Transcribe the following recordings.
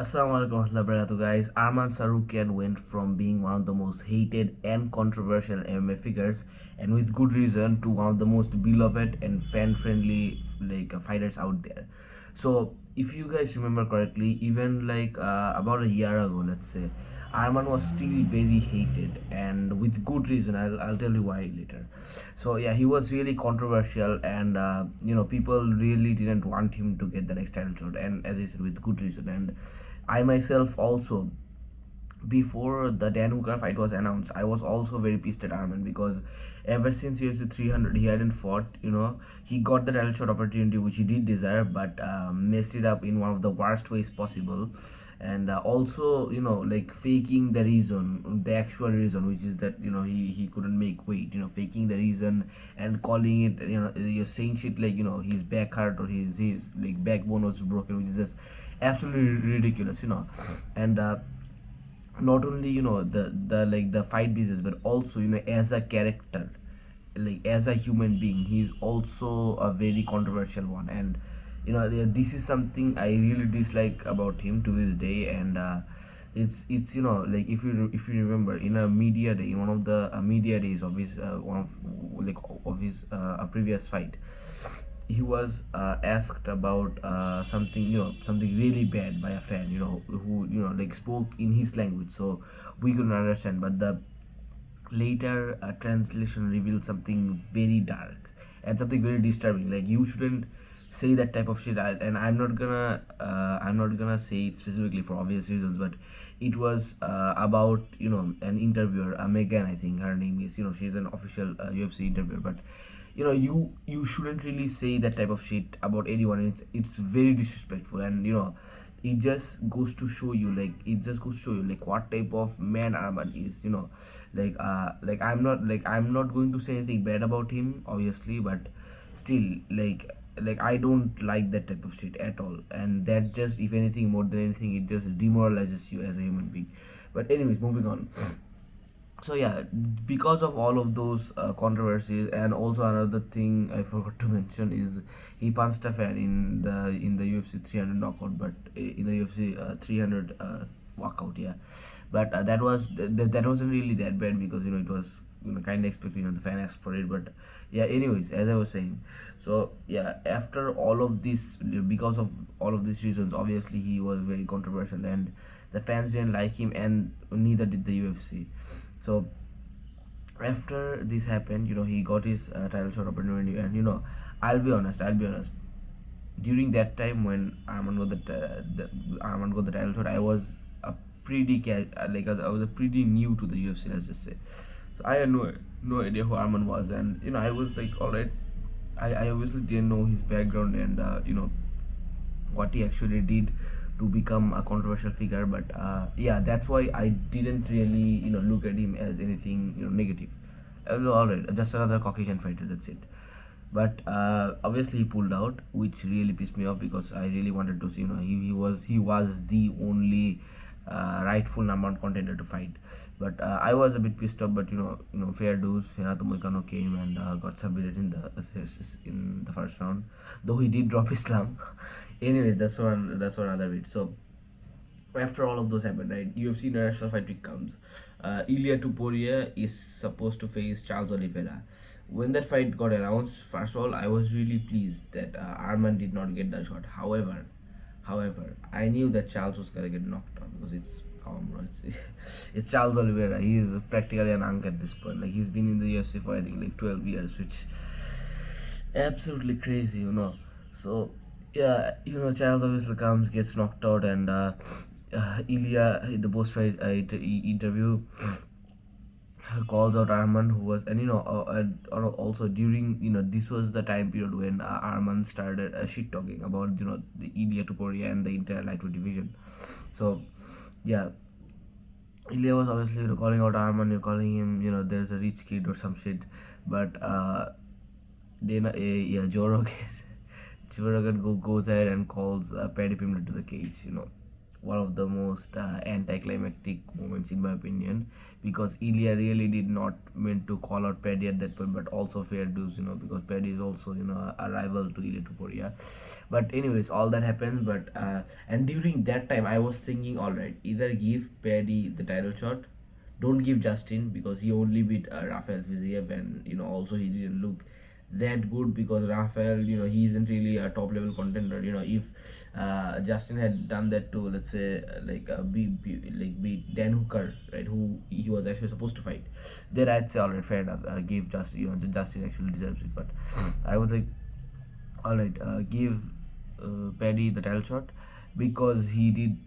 Assalamualaikum warahmatullahi wabarakatuh, guys. Arman Tsarukyan went from being one of the most hated and controversial MMA figures, and with good reason, to one of the most beloved and fan-friendly fighters out there. So, if you guys remember correctly, even about a year ago, let's say, Arman was still very hated, and with good reason. I'll tell you why later. So yeah, he was really controversial, and people really didn't want him to get the next title shot, and as I said, with good reason. And I myself also, before the Dan Hooker fight was announced, I was also very pissed at Arman because ever since UFC 300, he hadn't fought. He got the title shot opportunity, which he did deserve, but messed it up in one of the worst ways possible. And also, faking the reason, the actual reason, which is that he couldn't make weight. Faking the reason and calling it, you're saying shit like his back hurt or his like backbone was broken, which is just absolutely ridiculous. And not only the fight business, but also as a character, like as a human being, he's also a very controversial one. And this is something I really dislike about him to this day. And it's like if you remember, in a media day, in one of the media days of his a previous fight, he was asked about something really bad by a fan, who spoke in his language, so we couldn't understand. But the later translation revealed something very dark and something very disturbing. Like, you shouldn't say that type of shit. And I'm not gonna say it specifically for obvious reasons, but it was about an interviewer, Megan, I think her name is. She's an official UFC interviewer. But you shouldn't really say that type of shit about anyone. It's very disrespectful. And it just goes to show you, like what type of man Arman is. I'm not going to say anything bad about him, obviously, but still, I don't like that type of shit at all. And that just, if anything, more than anything, it just demoralizes you as a human being. But anyways, moving on. So yeah, because of all of those controversies. And also, another thing I forgot to mention is he punched a fan in the UFC 300 knockout, but in the UFC 300 walkout. Yeah, but that wasn't really that bad, because it was kind of expected. The fan asked for it. But yeah, anyways, as I was saying, so yeah, after all of this, because of all of these reasons, obviously he was very controversial, and the fans didn't like him, and neither did the UFC. So after this happened, he got his title shot opportunity. And I'll be honest, during that time when Arman got the title shot, I was a I was a pretty new to the UFC, let's just say. So I had no idea who Arman was. And I was like, all right. I obviously didn't know his background, and what he actually did to become a controversial figure. But yeah, that's why I didn't really look at him as anything negative. All right, just another Caucasian fighter, that's it. But obviously he pulled out, which really pissed me off, because I really wanted to see. He was the only rightful number one contender to fight. But I was a bit pissed off. But fair dues. Renato Moicano came and got submitted in the first round, though he did drop Islam. Anyways, that's for another bit. So after all of those happened, right, UFC international fight week comes. Ilia Tuporia is supposed to face Charles Oliveira. When that fight got announced, first of all, I was really pleased that Arman did not get the shot. However, I knew that Charles was gonna get knocked out, because it's calm, bro. It's Charles Oliveira. He is practically an uncle at this point. Like, he's been in the UFC for, I think, like 12 years, which absolutely crazy. So yeah, Charles obviously comes, gets knocked out. And Ilya, in the post fight interview, calls out Arman, who was. And also during, this was the time period when Arman started shit talking about the Ilya Tuporia and the entire lightweight division. So yeah, Ilya was obviously calling out Arman. You're calling him, there's a rich kid or some shit. But then yeah, Joe Rogan goes ahead and calls Paddy Pimblett to the cage. one of the most anticlimactic moments in my opinion, because Ilya really did not meant to call out Paddy at that point, but also fair dues, because Paddy is also a rival to Ilya Tuporia. But anyways, all that happens. But and during that time, I was thinking, all right, either give Paddy the title shot, don't give Justin, because he only beat Rafael Fiziev, and also he didn't look that good, because Rafael, he isn't really a top level contender. If Justin had done that to, let's say, beat Dan Hooker, right, who he was actually supposed to fight, then I'd say, all right, fair enough, give Justin, Justin actually deserves it. But I was like, all right, give Paddy the title shot, because he did,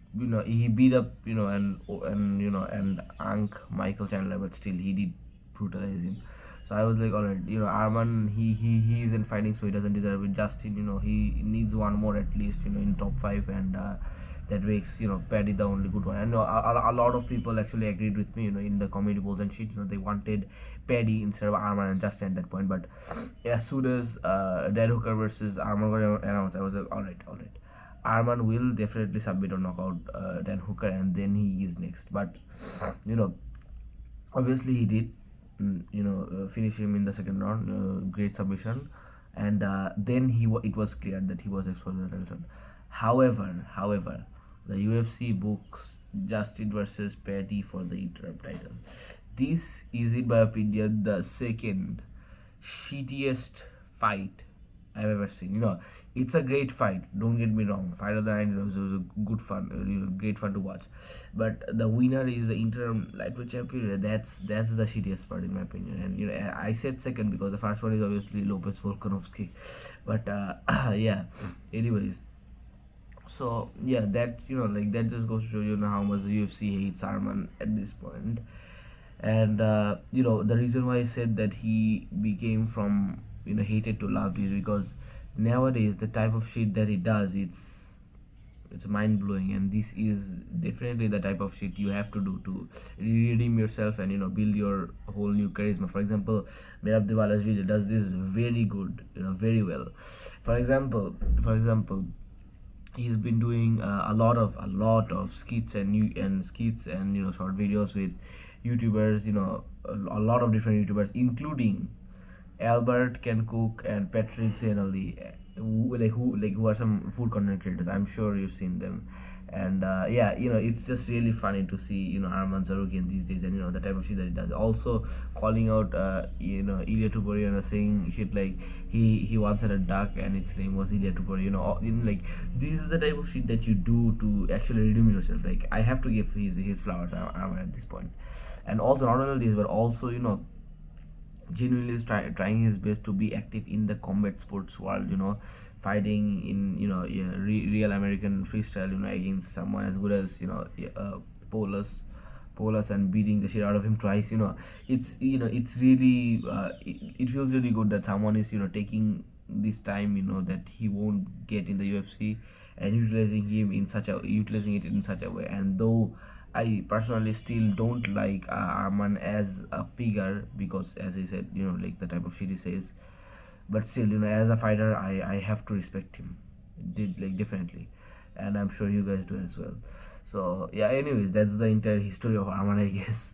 he beat up, and Ank Michael Chandler, but still he did brutalize him. So I was like, all right, Arman, he isn't fighting, so he doesn't deserve it. Justin, he needs one more at least, in top 5, and that makes Paddy the only good one. And a lot of people actually agreed with me, in the comedy polls and shit. They wanted Paddy instead of Arman and Justin at that point. But as soon as Dan Hooker versus Arman got announced, I was like, all right. Arman will definitely submit or knock out Dan Hooker, and then he is next. But obviously he did. Finish him in the second round, great submission, and then it was clear that he was exposed to the title shot. However, the UFC books Justin versus Paddy for the interim title. This is, in my opinion, the second shittiest fight I've ever seen. It's a great fight. Don't get me wrong. Fight of the night, it was a good fun, great fun to watch. But the winner is the interim lightweight champion. That's the shittiest part in my opinion. And I said second because the first one is obviously Lopez Volkanovski. But yeah. Anyways. So yeah, that that just goes to show how much the UFC hates Arman at this point. And the reason why I said that he became from hated to loved is because nowadays the type of shit that he does, it's mind blowing, and this is definitely the type of shit you have to do to redeem yourself and build your whole new charisma. For example, Merab Devalashvili does this very good, very well. For example, he's been doing a lot of skits and short videos with YouTubers, a lot of different YouTubers, including Albert Can Cook and Patrick Zenali, who are some food content creators. I'm sure you've seen them. And yeah, it's just really funny to see Arman Tsarukyan these days, and the type of shit that he does. Also calling out Ilya Tuporia, saying shit like he once had a duck and its name was Ilya Tuporia. Like, this is the type of shit that you do to actually redeem yourself. Like, I have to give his flowers Arman at this point. And also, not only this, but also genuinely is trying his best to be active in the combat sports world, fighting in real American freestyle, against someone as good as Polas, and beating the shit out of him twice. It's it's really it feels really good that someone is taking this time that he won't get in the UFC, and utilizing it in such a way. And though I personally still don't like Arman as a figure, because, as I said, like the type of shit he says, but still, as a fighter, I have to respect him. Definitely, and I'm sure you guys do as well. So yeah, anyways, that's the entire history of Arman, I guess.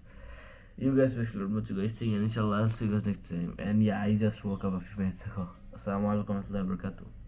You guys basically what you guys think, and inshallah I'll see you guys next time. And yeah, I just woke up a few minutes ago. Assalamu alaikum warahmatullahi wabarakatuh.